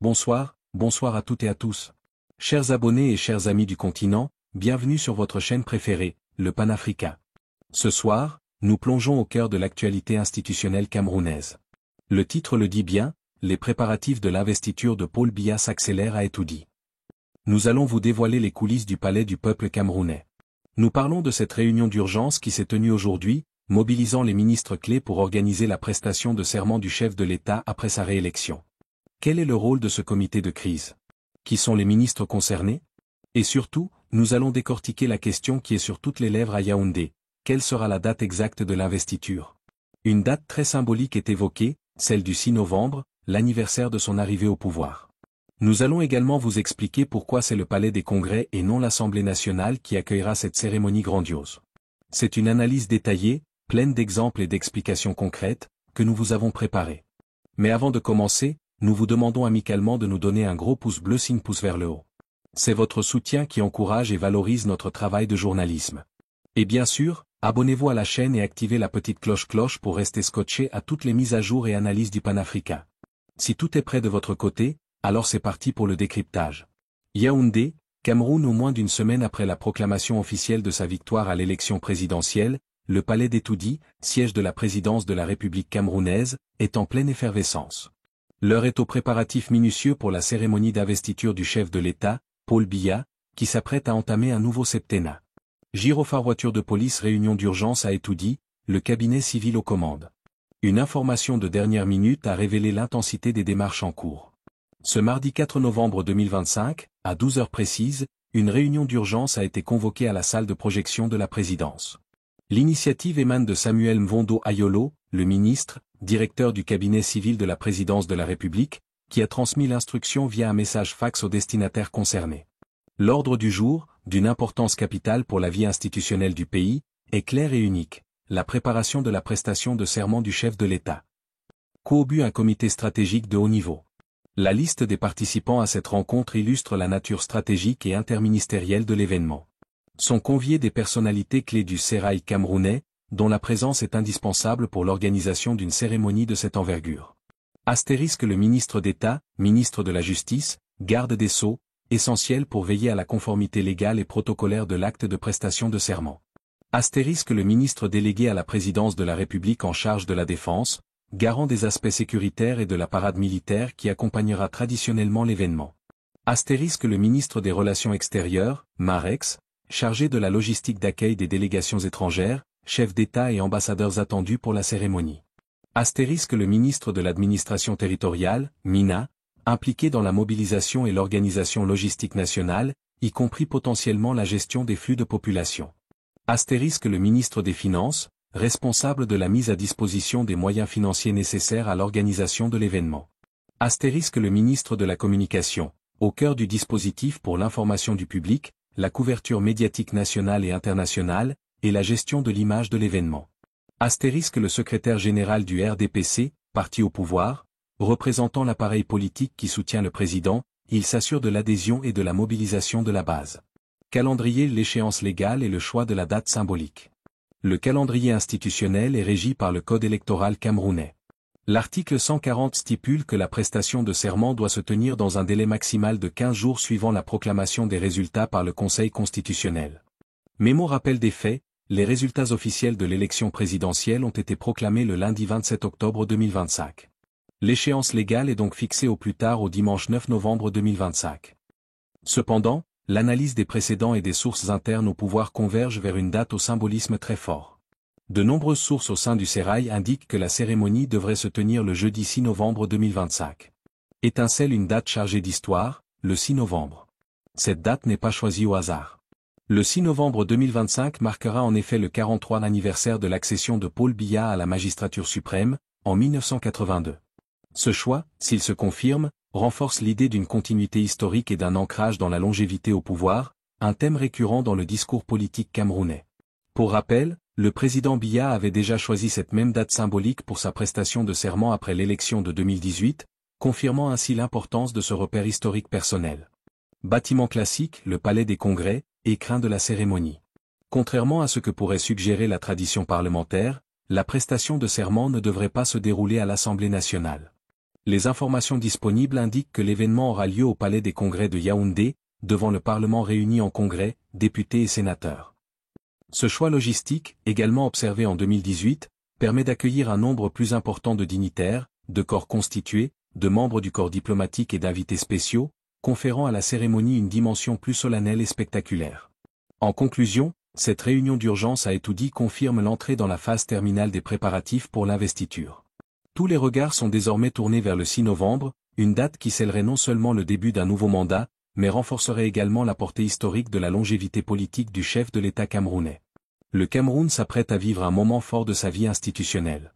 Bonsoir à toutes et à tous. Chers abonnés et chers amis du continent, bienvenue sur votre chaîne préférée, le Panafrica. Ce soir, nous plongeons au cœur de l'actualité institutionnelle camerounaise. Le titre le dit bien, les préparatifs de l'investiture de Paul Biya s'accélèrent à Etoudi. Nous allons vous dévoiler les coulisses du palais du peuple camerounais. Nous parlons de cette réunion d'urgence qui s'est tenue aujourd'hui, mobilisant les ministres clés pour organiser la prestation de serment du chef de l'État après sa réélection. Quel est le rôle de ce comité de crise? Qui sont les ministres concernés? Et surtout, nous allons décortiquer la question qui est sur toutes les lèvres à Yaoundé. Quelle sera la date exacte de l'investiture? Une date très symbolique est évoquée, celle du 6 novembre, l'anniversaire de son arrivée au pouvoir. Nous allons également vous expliquer pourquoi c'est le Palais des Congrès et non l'Assemblée nationale qui accueillera cette cérémonie grandiose. C'est une analyse détaillée, pleine d'exemples et d'explications concrètes, que nous vous avons préparée. Mais avant de commencer, nous vous demandons amicalement de nous donner un gros pouce bleu signe pouce vers le haut. C'est votre soutien qui encourage et valorise notre travail de journalisme. Et bien sûr, abonnez-vous à la chaîne et activez la petite cloche pour rester scotché à toutes les mises à jour et analyses du Panafrica. Si tout est prêt de votre côté, alors c'est parti pour le décryptage. Yaoundé, Cameroun. Au moins d'une semaine après la proclamation officielle de sa victoire à l'élection présidentielle, le palais d'Etoudi, siège de la présidence de la République camerounaise, est en pleine effervescence. L'heure est aux préparatifs minutieux pour la cérémonie d'investiture du chef de l'État, Paul Biya, qui s'apprête à entamer un nouveau septennat. Gyrophare voiture de police réunion d'urgence à Etoudi, le cabinet civil aux commandes. Une information de dernière minute a révélé l'intensité des démarches en cours. Ce mardi 4 novembre 2025, à 12 heures précises, une réunion d'urgence a été convoquée à la salle de projection de la présidence. L'initiative émane de Samuel Mvondo Ayolo, le ministre, directeur du cabinet civil de la présidence de la République, qui a transmis l'instruction via un message fax aux destinataires concernés. L'ordre du jour, d'une importance capitale pour la vie institutionnelle du pays, est clair et unique, la préparation de la prestation de serment du chef de l'État. Cobu un comité stratégique de haut niveau. La liste des participants à cette rencontre illustre la nature stratégique et interministérielle de l'événement. Sont conviés des personnalités clés du sérail camerounais, dont la présence est indispensable pour l'organisation d'une cérémonie de cette envergure. Astérisque le ministre d'État, ministre de la Justice, garde des Sceaux, essentiel pour veiller à la conformité légale et protocolaire de l'acte de prestation de serment. Astérisque le ministre délégué à la présidence de la République en charge de la défense, garant des aspects sécuritaires et de la parade militaire qui accompagnera traditionnellement l'événement. Astérisque le ministre des Relations extérieures, Marex, chargé de la logistique d'accueil des délégations étrangères, chef d'État et ambassadeurs attendus pour la cérémonie. Astérisque le ministre de l'administration territoriale, Mina, impliqué dans la mobilisation et l'organisation logistique nationale, y compris potentiellement la gestion des flux de population. Astérisque le ministre des Finances, responsable de la mise à disposition des moyens financiers nécessaires à l'organisation de l'événement. Astérisque le ministre de la Communication, au cœur du dispositif pour l'information du public, la couverture médiatique nationale et internationale, et la gestion de l'image de l'événement. Astérisque le secrétaire général du RDPC, parti au pouvoir, représentant l'appareil politique qui soutient le président, il s'assure de l'adhésion et de la mobilisation de la base. Calendrier l'échéance légale et le choix de la date symbolique. Le calendrier institutionnel est régi par le Code électoral camerounais. L'article 140 stipule que la prestation de serment doit se tenir dans un délai maximal de 15 jours suivant la proclamation des résultats par le Conseil constitutionnel. Mémo rappel des faits, les résultats officiels de l'élection présidentielle ont été proclamés le lundi 27 octobre 2025. L'échéance légale est donc fixée au plus tard au dimanche 9 novembre 2025. Cependant, l'analyse des précédents et des sources internes au pouvoir converge vers une date au symbolisme très fort. De nombreuses sources au sein du sérail indiquent que la cérémonie devrait se tenir le jeudi 6 novembre 2025. Étincelle une date chargée d'histoire, le 6 novembre. Cette date n'est pas choisie au hasard. Le 6 novembre 2025 marquera en effet le 43e anniversaire de l'accession de Paul Biya à la magistrature suprême, en 1982. Ce choix, s'il se confirme, renforce l'idée d'une continuité historique et d'un ancrage dans la longévité au pouvoir, un thème récurrent dans le discours politique camerounais. Pour rappel, le président Biya avait déjà choisi cette même date symbolique pour sa prestation de serment après l'élection de 2018, confirmant ainsi l'importance de ce repère historique personnel. Bâtiment classique, le palais des Congrès, écrin de la cérémonie. Contrairement à ce que pourrait suggérer la tradition parlementaire, la prestation de serment ne devrait pas se dérouler à l'Assemblée nationale. Les informations disponibles indiquent que l'événement aura lieu au Palais des Congrès de Yaoundé, devant le Parlement réuni en Congrès, députés et sénateurs. Ce choix logistique, également observé en 2018, permet d'accueillir un nombre plus important de dignitaires, de corps constitués, de membres du corps diplomatique et d'invités spéciaux, conférant à la cérémonie une dimension plus solennelle et spectaculaire. En conclusion, cette réunion d'urgence à Etoudi confirme l'entrée dans la phase terminale des préparatifs pour l'investiture. Tous les regards sont désormais tournés vers le 6 novembre, une date qui scellerait non seulement le début d'un nouveau mandat, mais renforcerait également la portée historique de la longévité politique du chef de l'État camerounais. Le Cameroun s'apprête à vivre un moment fort de sa vie institutionnelle.